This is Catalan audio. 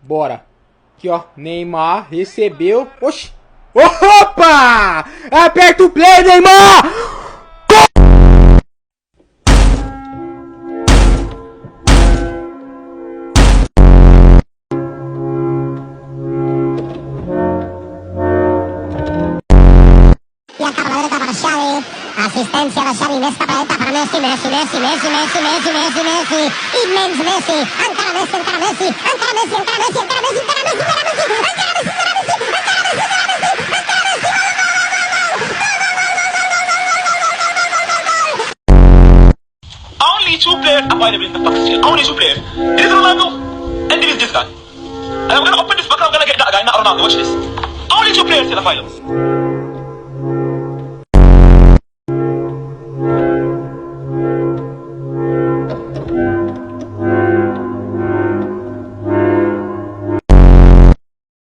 Bora. Aqui, ó. Neymar recebeu. Oxi. Opa! Aperta o play, Neymar! I el cap a la dreta per Xavi. Assistència de Xavi, més cap a la dreta per Messi. Immens Messi. Encara Messi. Only two players available in the box. Only two players. There is Ronaldo and there is this guy. And I'm gonna open this box. I'm gonna get that guy, not Ronaldo. Watch this. Only two players in the finals.